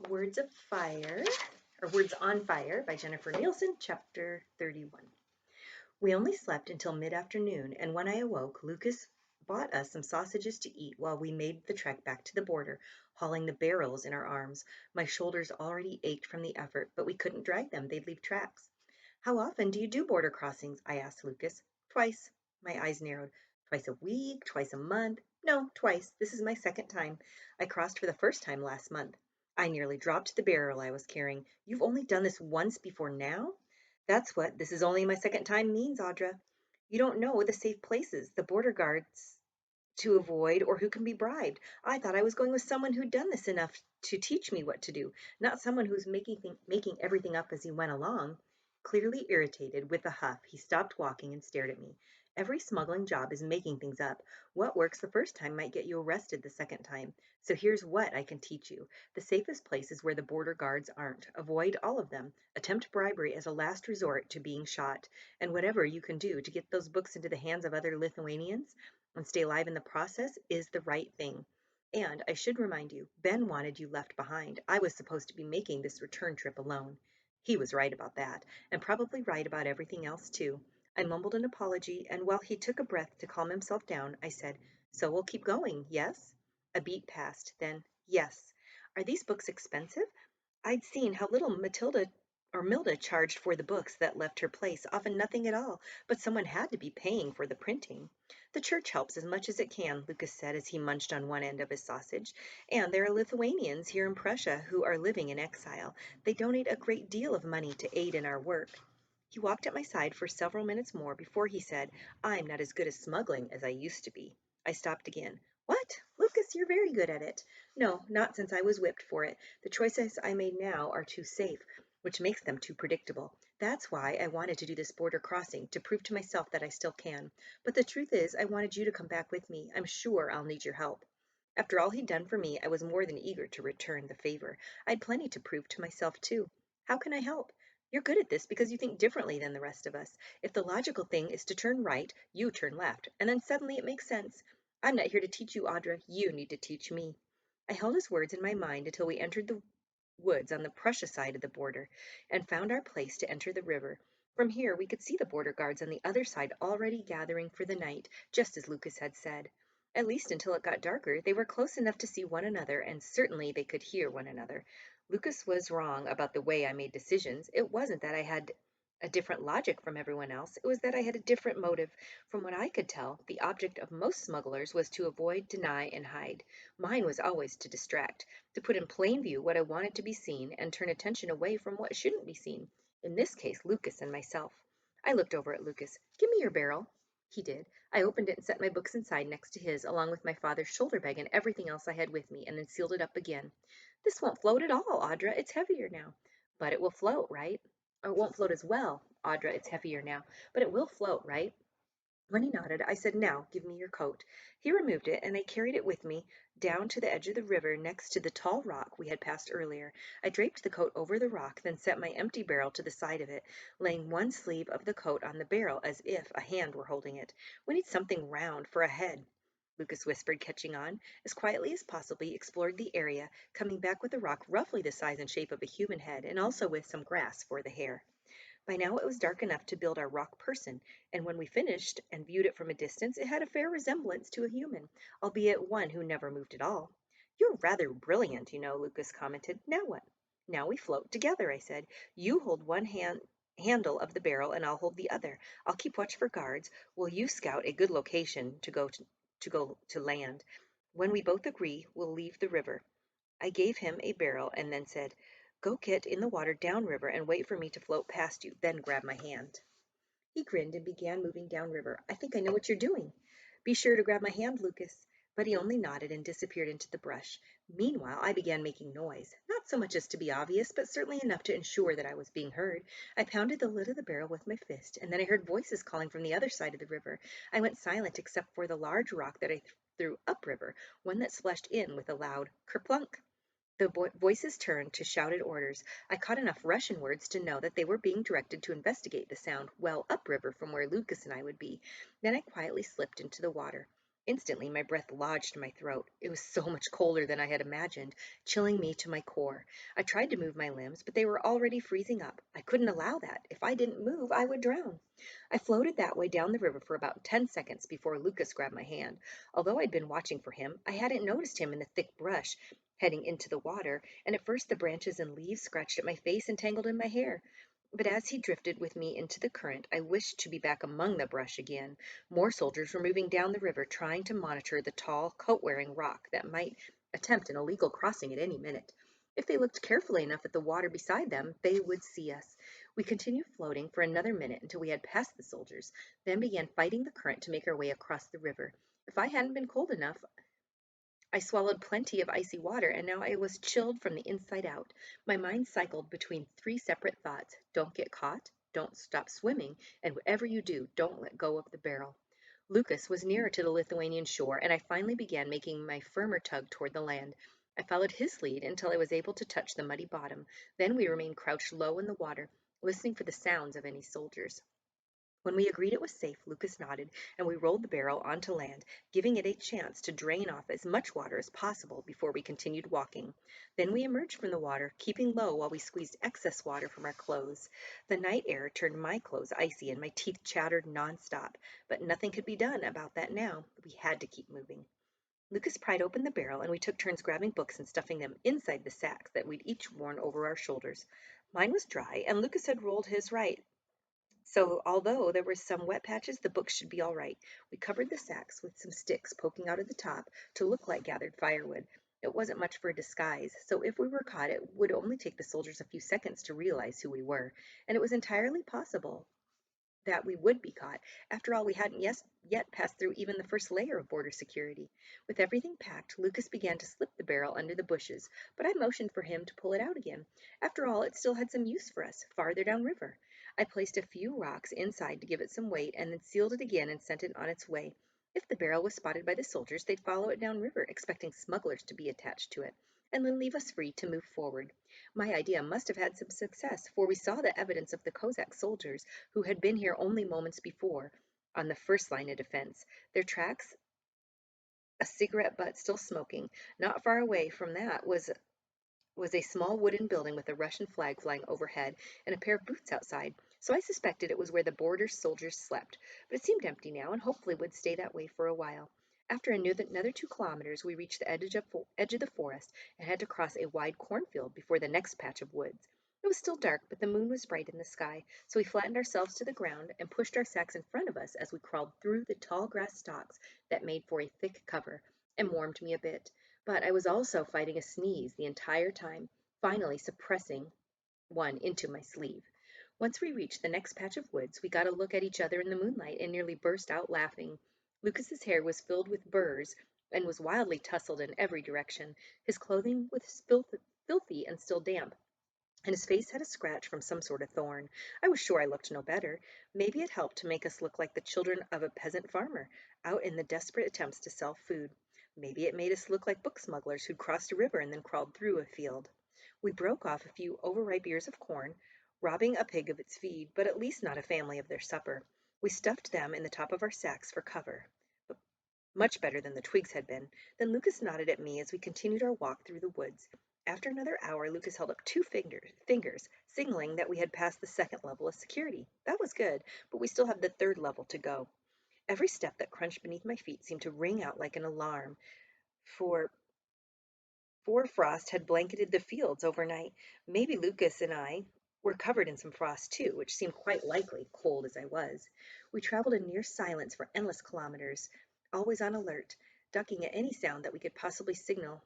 Words of Fire, or Words on Fire by Jennifer Nielsen, Chapter 31. We only slept until mid-afternoon, and when I awoke, Lucas bought us some sausages to eat while we made the trek back to the border, hauling the barrels in our arms. My shoulders already ached from the effort, but we couldn't drag them, they'd leave tracks. How often do you do border crossings? I asked Lucas. Twice. My eyes narrowed. Twice a week, twice a month. No, twice. This is my second time. I crossed for the first time last month. I nearly dropped the barrel I was carrying. You've only done this once before now? That's what "this is only my second time" means, Audra. You don't know the safe places, the border guards to avoid, or who can be bribed. I thought I was going with someone who'd done this enough to teach me what to do, not someone who's making everything up as he went along. Clearly irritated, with a huff, he stopped walking and stared at me. Every smuggling job is making things up. What works the first time might get you arrested the second time. So here's what I can teach you. The safest place is where the border guards aren't. Avoid all of them. Attempt bribery as a last resort to being shot. And whatever you can do to get those books into the hands of other Lithuanians and stay alive in the process is the right thing. And I should remind you, Ben wanted you left behind. I was supposed to be making this return trip alone. He was right about that, and probably right about everything else too. I mumbled an apology, and while he took a breath to calm himself down, I said, "So we'll keep going, yes?" A beat passed, then, "Yes." "Are these books expensive?" I'd seen how little Milda charged for the books that left her place, often nothing at all, but someone had to be paying for the printing. "The church helps as much as it can," Lucas said as he munched on one end of his sausage. "And there are Lithuanians here in Prussia who are living in exile. They donate a great deal of money to aid in our work." He walked at my side for several minutes more before he said, "I'm not as good at smuggling as I used to be." I stopped again. "What? Lucas, you're very good at it." "No, not since I was whipped for it. The choices I made now are too safe, which makes them too predictable. That's why I wanted to do this border crossing, to prove to myself that I still can. But the truth is, I wanted you to come back with me. I'm sure I'll need your help." After all he'd done for me, I was more than eager to return the favor. I'd plenty to prove to myself, too. "How can I help?" "You're good at this because you think differently than the rest of us. If the logical thing is to turn right, you turn left, and then suddenly it makes sense. I'm not here to teach you, Audra. You need to teach me." I held his words in my mind until we entered the woods on the Prussia side of the border, and found our place to enter the river. From here we could see the border guards on the other side already gathering for the night, just as Lucas had said. At least until it got darker, they were close enough to see one another, and certainly they could hear one another. Lucas was wrong about the way I made decisions. It wasn't that I had a different logic from everyone else, it was that I had a different motive. From what I could tell, the object of most smugglers was to avoid, deny, and hide. Mine was always to distract, to put in plain view what I wanted to be seen and turn attention away from what shouldn't be seen. In this case, Lucas and myself. I looked over at Lucas. "Give me your barrel." He did. I opened it and set my books inside next to his, along with my father's shoulder bag and everything else I had with me, and then sealed it up again. "This won't float at all, Audra. It's heavier now." "But it will float, right?" "Or it won't float as well, Audra. It's heavier now. But it will float, right?" When he nodded, I said, "Now, give me your coat." He removed it, and I carried it with me down to the edge of the river next to the tall rock we had passed earlier. I draped the coat over the rock, then set my empty barrel to the side of it, laying one sleeve of the coat on the barrel as if a hand were holding it. "We need something round for a head," Lucas whispered, catching on. As quietly as possible, he explored the area, coming back with a rock roughly the size and shape of a human head, and also with some grass for the hair. By now it was dark enough to build our rock person, and when we finished and viewed it from a distance, it had a fair resemblance to a human, albeit one who never moved at all. "You're rather brilliant, you know," Lucas commented. "Now what?" "Now we float together," I said. "You hold one handle of the barrel, and I'll hold the other. I'll keep watch for guards, while you scout a good location to land. When we both agree, we'll leave the river." I gave him a barrel and then said, "Go get in the water downriver and wait for me to float past you, then grab my hand." He grinned and began moving downriver. "I think I know what you're doing." "Be sure to grab my hand, Lucas." But he only nodded and disappeared into the brush. Meanwhile, I began making noise, not so much as to be obvious, but certainly enough to ensure that I was being heard. I pounded the lid of the barrel with my fist, and then I heard voices calling from the other side of the river. I went silent except for the large rock that I threw upriver, one that splashed in with a loud kerplunk. The voices turned to shouted orders. I caught enough Russian words to know that they were being directed to investigate the sound well upriver from where Lucas and I would be. Then I quietly slipped into the water. Instantly, my breath lodged in my throat. It was so much colder than I had imagined, chilling me to my core. I tried to move my limbs, but they were already freezing up. I couldn't allow that. If I didn't move, I would drown. I floated that way down the river for about 10 seconds before Lucas grabbed my hand. Although I'd been watching for him, I hadn't noticed him in the thick brush heading into the water, and at first the branches and leaves scratched at my face and tangled in my hair. But as he drifted with me into the current, I wished to be back among the brush again. More soldiers were moving down the river, trying to monitor the tall, coat-wearing rock that might attempt an illegal crossing at any minute. If they looked carefully enough at the water beside them, they would see us. We continued floating for another minute until we had passed the soldiers, then began fighting the current to make our way across the river. If I hadn't been cold enough, I swallowed plenty of icy water, and now I was chilled from the inside out. My mind cycled between three separate thoughts: don't get caught, don't stop swimming, and whatever you do, don't let go of the barrel. Lucas was nearer to the Lithuanian shore, and I finally began making my firmer tug toward the land. I followed his lead until I was able to touch the muddy bottom. Then we remained crouched low in the water, listening for the sounds of any soldiers. When we agreed it was safe, Lucas nodded, and we rolled the barrel onto land, giving it a chance to drain off as much water as possible before we continued walking. Then we emerged from the water, keeping low while we squeezed excess water from our clothes. The night air turned my clothes icy and my teeth chattered nonstop, but nothing could be done about that now. We had to keep moving. Lucas pried open the barrel, and we took turns grabbing books and stuffing them inside the sacks that we'd each worn over our shoulders. Mine was dry, and Lucas had rolled his right, so although there were some wet patches, the books should be all right. We covered the sacks with some sticks poking out of the top to look like gathered firewood. It wasn't much for a disguise, so if we were caught, it would only take the soldiers a few seconds to realize who we were, and it was entirely possible that we would be caught. After all, we hadn't yet passed through even the first layer of border security. With everything packed, Lucas began to slip the barrel under the bushes, but I motioned for him to pull it out again. After all, it still had some use for us, farther downriver. I placed a few rocks inside to give it some weight, and then sealed it again and sent it on its way. If the barrel was spotted by the soldiers, they'd follow it downriver, expecting smugglers to be attached to it, and then leave us free to move forward. My idea must have had some success, for we saw the evidence of the Cossack soldiers who had been here only moments before, on the first line of defense. Their tracks, a cigarette butt still smoking. Not far away from that was a small wooden building with a Russian flag flying overhead and a pair of boots outside, so I suspected it was where the border soldiers slept, but it seemed empty now and hopefully would stay that way for a while. After another 2 kilometers, we reached the edge of the forest and had to cross a wide cornfield before the next patch of woods. It was still dark, but the moon was bright in the sky, so we flattened ourselves to the ground and pushed our sacks in front of us as we crawled through the tall grass stalks that made for a thick cover, and warmed me a bit. But I was also fighting a sneeze the entire time, finally suppressing one into my sleeve. Once we reached the next patch of woods, we got a look at each other in the moonlight and nearly burst out laughing. Lucas's hair was filled with burrs and was wildly tousled in every direction. His clothing was filthy and still damp, and his face had a scratch from some sort of thorn. I was sure I looked no better. Maybe it helped to make us look like the children of a peasant farmer, out in the desperate attempts to sell food. Maybe it made us look like book smugglers who'd crossed a river and then crawled through a field. We broke off a few overripe ears of corn, robbing a pig of its feed, but at least not a family of their supper. We stuffed them in the top of our sacks for cover, but much better than the twigs had been. Then Lucas nodded at me as we continued our walk through the woods. After another hour, Lucas held up two fingers, signaling that we had passed the second level of security. That was good, but we still had the third level to go. Every step that crunched beneath my feet seemed to ring out like an alarm, for frost had blanketed the fields overnight. Maybe Lucas and I were covered in some frost too, which seemed quite likely, cold as I was. We traveled in near silence for endless kilometers, always on alert, ducking at any sound that we could possibly signal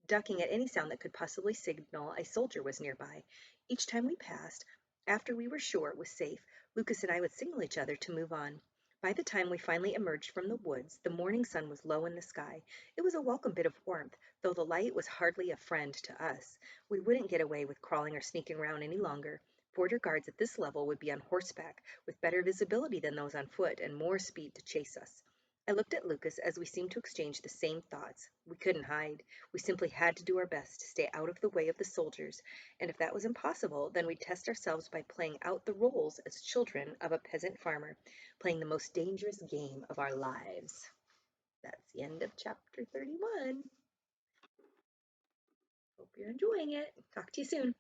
ducking at any sound that could possibly signal a soldier was nearby. Each time we passed, after we were sure it was safe, Lucas and I would signal each other to move on. By the time we finally emerged from the woods, the morning sun was low in the sky. It was a welcome bit of warmth, though the light was hardly a friend to us. We wouldn't get away with crawling or sneaking around any longer. Border guards at this level would be on horseback, with better visibility than those on foot and more speed to chase us. I looked at Lucas as we seemed to exchange the same thoughts. We couldn't hide. We simply had to do our best to stay out of the way of the soldiers, and if that was impossible, then we'd test ourselves by playing out the roles as children of a peasant farmer, playing the most dangerous game of our lives. That's the end of chapter 31. Hope you're enjoying it. Talk to you soon.